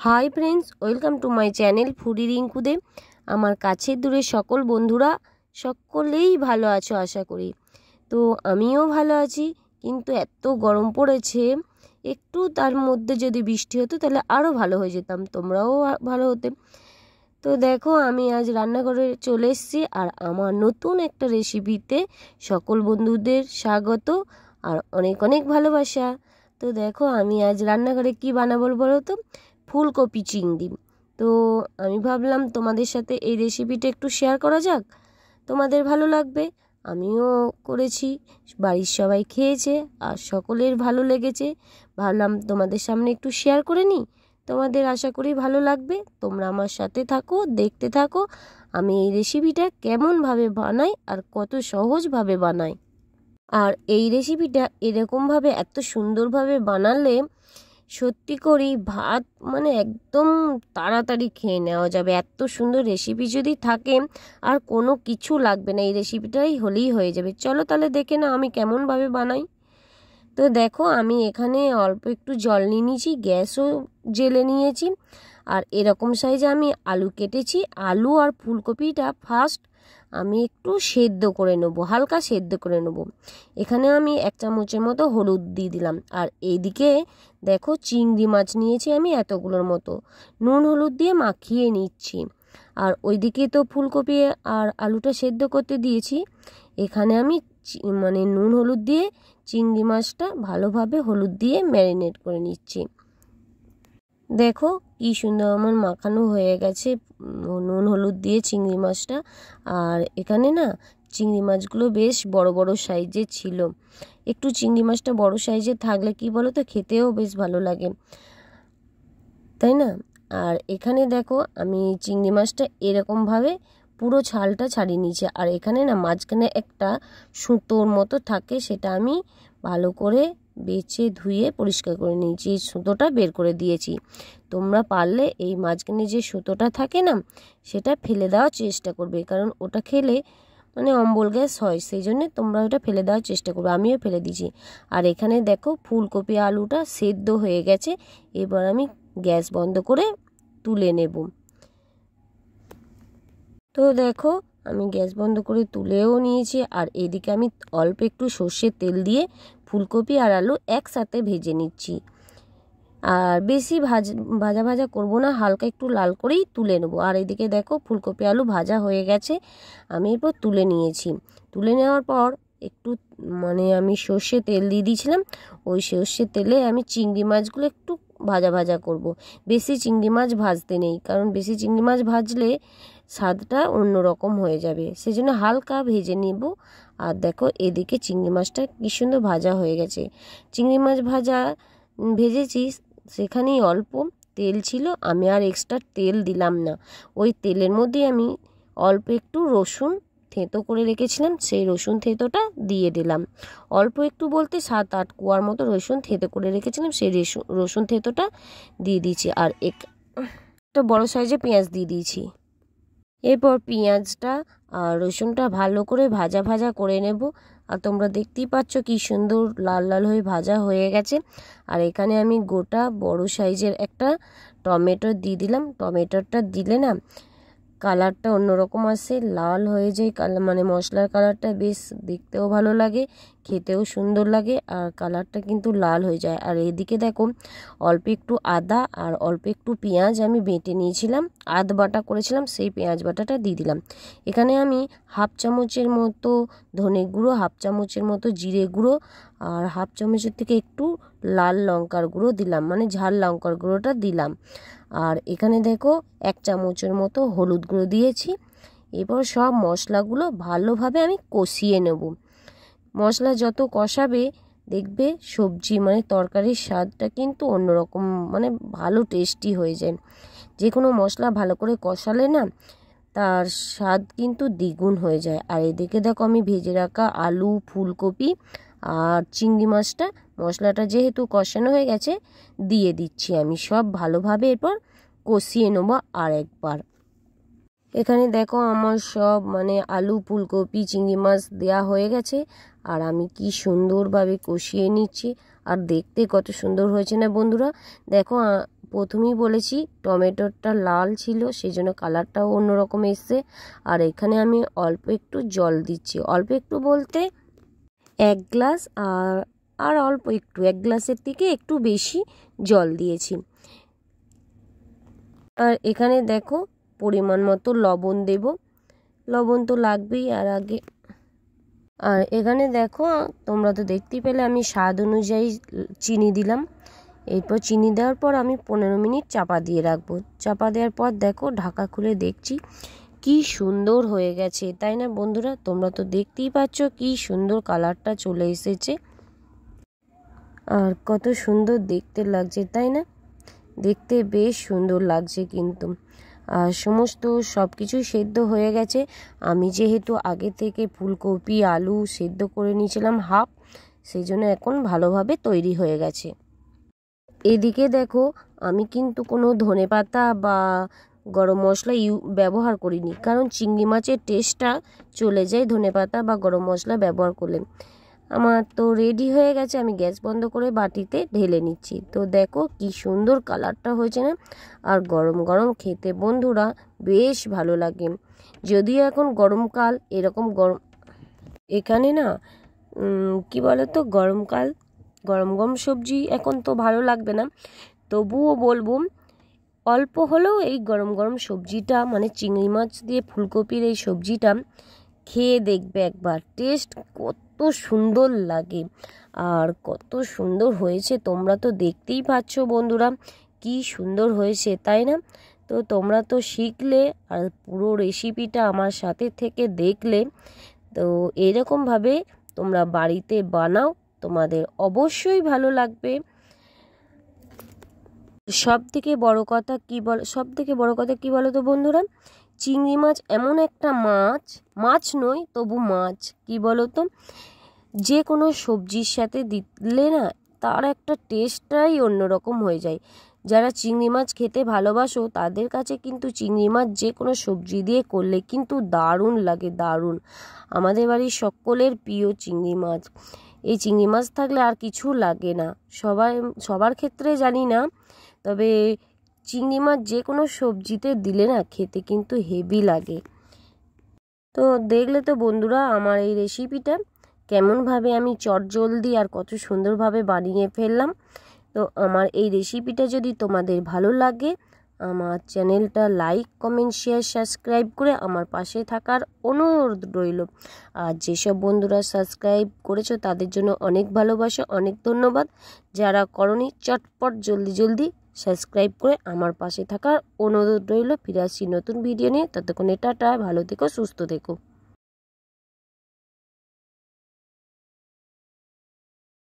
High friends, welcome to my channel foodie Rinku De. আমার কাছের দূরের সকল বন্ধুরা সকলেই ভালো আছো আশা করি। তো আমিও ভালো আছি, কিন্তু এত গরম পড়েছে, একটু তার মধ্যে যদি বৃষ্টি হতো তাহলে আরও ভালো হয়ে যেতাম, তোমরাও ভালো হতে। তো দেখো, আমি আজ রান্নাঘরে চলে এসেছি আর আমার নতুন একটা রেসিপিতে সকল বন্ধুদের স্বাগত আর অনেক অনেক ভালোবাসা। তো দেখো, আমি আজ রান্নাঘরে কি বানাবো বলো তো? ফুলকপি চিংড়ি। তো আমি ভাবলাম তোমাদের সাথে এই রেসিপিটা একটু শেয়ার করা যাক, তোমাদের ভালো লাগবে। আমিও করেছি, বাড়ির সবাই খেয়েছে আর সকলের ভালো লেগেছে। ভাবলাম তোমাদের সামনে একটু শেয়ার করে নিই, তোমাদের আশা করি ভালো লাগবে। তোমরা আমার সাথে থাকো, দেখতে থাকো আমি এই রেসিপিটা কেমনভাবে বানাই আর কত সহজভাবে বানাই। আর এই রেসিপিটা এরকমভাবে এত সুন্দরভাবে বানালে সত্যি করেই ভাত মানে একদম তাড়াতাড়ি খেয়ে নেওয়া যাবে। এত সুন্দর রেসিপি যদি থাকে আর কোনো কিছু লাগবে না, এই রেসিপিটাই হলেই হয়ে যাবে। চলো তাহলে দেখে নাও আমি কেমনভাবে বানাই। তো দেখো, আমি এখানে অল্প একটু জল নিয়ে নিয়েছি, গ্যাসও জেলে নিয়েছি। আর এরকম সাইজে আমি আলু কেটেছি। আলু আর ফুলকপিটা ফার্স্ট আমি একটু সেদ্ধ করে নেবো, হালকা সেদ্ধ করে নেবো। এখানে আমি 1 চামচের মতো হলুদ দিয়ে দিলাম। আর এইদিকে দেখো, চিংড়ি মাছ নিয়েছি আমি এতগুলোর মতো, নুন হলুদ দিয়ে মাখিয়ে নিচ্ছি। আর ওইদিকে তো ফুলকপি আর আলুটা সেদ্ধ করতে দিয়েছি। এখানে আমি মানে নুন হলুদ দিয়ে চিংড়ি মাছটা ভালোভাবে হলুদ দিয়ে ম্যারিনেট করে নিচ্ছি। দেখো কি সুন্দর আমার মাখানো হয়ে গেছে নুন হলুদ দিয়ে চিংড়ি মাছটা। আর এখানে না চিংড়ি মাছগুলো বেশ বড় বড় সাইজের ছিল। একটু চিংড়ি মাছটা বড় সাইজের থাকলে কি বলো তো, খেতেও বেশ ভালো লাগে, তাই না? আর এখানে দেখো, আমি চিংড়ি মাছটা এরকমভাবে পুরো ছালটা ছাড়িয়ে নিয়েছি। আর এখানে না মাঝখানে একটা সুতোর মতো থাকে, সেটা আমি ভালো করে বেছে ধুয়ে পরিষ্কার করে নিয়েছি, এই সুতোটা বের করে দিয়েছি। তোমরা পারলে এই মাঝখানে যে সুতোটা থাকে না, সেটা ফেলে দেওয়ার চেষ্টা করবে, কারণ ওটা খেলে মানে অম্বল গ্যাস হয়, সেই জন্য তোমরা ওটা ফেলে দেওয়ার চেষ্টা করবে। আমিও ফেলে দিয়েছি। আর এখানে দেখো ফুলকপি আলুটা সেদ্ধ হয়ে গেছে। এবার আমি গ্যাস বন্ধ করে তুলে নেব। তো দেখো, আমি গ্যাস বন্ধ করে তুলেও নিয়েছি। আর এদিকে আমি অল্প একটু সর্ষের তেল দিয়ে ফুলকপি আর আলু একসাথে ভেজে নিচ্ছি। আর বেশি ভাজা ভাজা করবো না, হালকা একটু লাল করেই তুলে নেবো। আর এদিকে দেখো, ফুলকপি আলু ভাজা হয়ে গেছে, আমি এরপর তুলে নিয়েছি। তুলে নেওয়ার পর একটু মানে আমি সর্ষে তেল দিয়ে দিয়েছিলাম, ওই সর্ষের তেলে আমি চিংড়ি মাছগুলো একটু ভাজা ভাজা করব। বেশি চিংড়ি মাছ ভাজতে নেই, কারণ বেশি চিংড়ি মাছ ভাজলে স্বাদটা অন্যরকম হয়ে যাবে, সেজন্য হালকা ভেজে নেব। আর দেখো এদিকে চিংড়ি মাছটা কি সুন্দর ভাজা হয়ে গেছে। চিংড়ি মাছ ভেজেছি, সেখানেই অল্প তেল ছিল, আমি আর এক্সট্রা তেল দিলাম না। ওই তেলের মধ্যে আমি অল্প একটু রসুন থেঁতো করে রেখেছিলাম, সেই রসুন থেঁতোটা দিয়ে দিলাম। অল্প একটু বলতে 7-8 কোয়ার মতো রসুন থেঁতো করে রেখেছিলাম, সেই রসুন থেঁতোটা দিয়ে দিয়েছি। আর একটা বড় সাইজে পেঁয়াজ দিয়ে দিয়েছি। এরপর পেঁয়াজটা আর রসুনটা ভালো করে ভাজা ভাজা করে নেব। আর তোমরা দেখতেই পাচ্ছ কি সুন্দর লাল লাল হয়ে ভাজা হয়ে গেছে। আর এখানে আমি গোটা বড় সাইজের একটা টমেটো দিয়ে দিলাম। টমেটোটা দিলে না কালারটা অন্যরকম আসে, লাল হয়ে যায় কালার, মানে মশলার কালারটা বেশ দেখতেও ভালো লাগে, খেতেও সুন্দর লাগে, আর কালারটা কিন্তু লাল হয়ে যায়। আর এদিকে দেখো, অল্প একটু আদা আর অল্প একটু পেঁয়াজ আমি বেটে নিয়েছিলাম, আধ বাটা করেছিলাম, সেই পেঁয়াজ বাটাটা দিয়ে দিলাম। এখানে আমি 1/2 চামচের মতো ধনে গুঁড়ো, 1/2 চামচের মতো জিরে গুঁড়ো আর 1/2 চামচের থেকে একটু লাল লঙ্কার গুঁড়ো দিলাম, মানে ঝাল লঙ্কার গুঁড়োটা দিলাম। আর এখানে দেখো 1 চামচের মতো হলুদ গুঁড়ো দিয়েছি। এরপর সব মশলাগুলো ভালোভাবে আমি কষিয়ে নেব। মশলা যত কষাবে দেখবে সবজি মানে তরকারির স্বাদটা কিন্তু অন্যরকম, মানে ভালো টেস্টি হয়ে যায়। যে কোনো মশলা ভালো করে কষালে না তার স্বাদ কিন্তু দ্বিগুণ হয়ে যায়। আর এদিকে দেখো, আমি ভেজে রাখা আলু, ফুলকপি আর চিংড়ি মাছটা মশলাটা যেহেতু কষানো হয়ে গেছে দিয়ে দিচ্ছি আমি, সব ভালোভাবে এরপর কষিয়ে নেব আর একবার। এখানে দেখো আমার সব মানে আলু, ফুলকপি, চিংড়ি মাছ দেওয়া হয়ে গেছে। আর আমি কি সুন্দরভাবে কষিয়ে নিচ্ছি, আর দেখতে কত সুন্দর হয়েছে না বন্ধুরা। দেখো প্রথমেই বলেছি টমেটোটা লাল ছিল, সেই জন্য কালারটাও অন্যরকম এসছে। আর এখানে আমি অল্প একটু জল দিচ্ছি, অল্প একটু বলতে 1 গ্লাস, আর অল্প একটু 1 গ্লাসের থেকে একটু বেশি জল দিয়েছি। আর এখানে দেখো পরিমাণ মতো লবণ দেব, লবণ তো লাগবেই। আর এখানে দেখো তোমরা তো দেখতেই পেলে আমি স্বাদ অনুযায়ী চিনি দিলাম। এরপর চিনি দেওয়ার পর আমি 15 মিনিট চাপা দিয়ে রাখবো। চাপা দেওয়ার পর দেখো ঢাকা খুলে দেখছি কি সুন্দর হয়ে গেছে, তাই না বন্ধুরা? তোমরা তো দেখতেই পাচ্ছ কি সুন্দর কালারটা চলে এসেছে, আর কত সুন্দর দেখতে লাগছে, তাই না? দেখতে বেশ সুন্দর লাগছে কিন্তু। আর সমস্ত সব কিছু সেদ্ধ হয়ে গেছে। আমি যেহেতু আগে থেকে ফুলকপি আলু সেদ্ধ করে নিয়েছিলাম হাফ, সেই জন্য এখন ভালোভাবে তৈরি হয়ে গেছে। এদিকে দেখো আমি কিন্তু কোনো ধনেপাতা বা গরম মশলা ব্যবহার করিনি, কারণ চিংড়ি মাছের টেস্টটা চলে যায় ধনেপাতা বা গরম মশলা ব্যবহার করলে। আমার তো রেডি হয়ে গেছে, আমি গ্যাস বন্ধ করে বাটিতে ঢেলে নিচ্ছি। তো দেখো কি সুন্দর কালারটা হয়েছে না? আর গরম গরম খেতে বন্ধুরা বেশ ভালো লাগে। যদিও এখন গরমকাল, এরকম গরম এখানে না কি বলে তো, গরমকাল গরম গরম সবজি এখন তো ভালো লাগবে না, তবুও বলবো অল্প হলেও এই গরম গরম সবজিটা মানে চিংড়ি মাছ দিয়ে ফুলকপির এই সবজিটা খেয়ে দেখবে একবার, টেস্ট কত সুন্দর লাগে আর কত সুন্দর হয়েছে। তোমরা তো দেখতেই পাচ্ছ বন্ধুরা কি সুন্দর হয়েছে, তাই না? তো তোমরা তো শিখলে আর পুরো রেসিপিটা আমার সাথে থেকে দেখলে। তো এরকমভাবে তোমরা বাড়িতে বানাও, তোমাদের অবশ্যই ভালো লাগবে। সব থেকে বড় কথা কি বলো তো বন্ধুরা, চিংড়ি মাছ এমন একটা মাছ নয় তবু মাছ, কি বলো তো, যে কোনো সবজির সাথে দিলে না তার একটা টেস্টটাই অন্যরকম হয়ে যায়। যারা চিংড়ি মাছ খেতে ভালোবাসো তাদের কাছে কিন্তু চিংড়ি মাছ যে কোনো সবজি দিয়ে করলে কিন্তু দারুণ লাগে, দারুণ। আমাদের বাড়ির সকলের প্রিয় চিংড়ি মাছ। এই চিংড়ি মাছ থাকলে আর কিছু লাগে না, সবার ক্ষেত্রে জানি না, তবে চিংড়ি মাছ যে কোনো সবজিতে দিলে না খেতে কিন্তু হেভি লাগে। তো দেখলে তো বন্ধুরা আমার এই রেসিপিটা কেমনভাবে আমি চটজলদি আর কত সুন্দরভাবে বানিয়ে ফেললাম। তো আমার এই রেসিপিটা যদি তোমাদের ভালো লাগে, আমার চ্যানেলটা লাইক কমেন্ট শেয়ার সাবস্ক্রাইব করে আমার পাশে থাকার অনুরোধ রইল। আর যেসব বন্ধুরা সাবস্ক্রাইব করেছো তাদের জন্য অনেক ভালোবাসা, অনেক ধন্যবাদ। যারা করনি চটপট জলদি সাবস্ক্রাইব করে আমার পাশে থাকার অনুরোধ রইল। ফিরে আসছি নতুন ভিডিও নিয়ে, ততক্ষণে টাটা, ভালো থেকো, সুস্থ থেকো।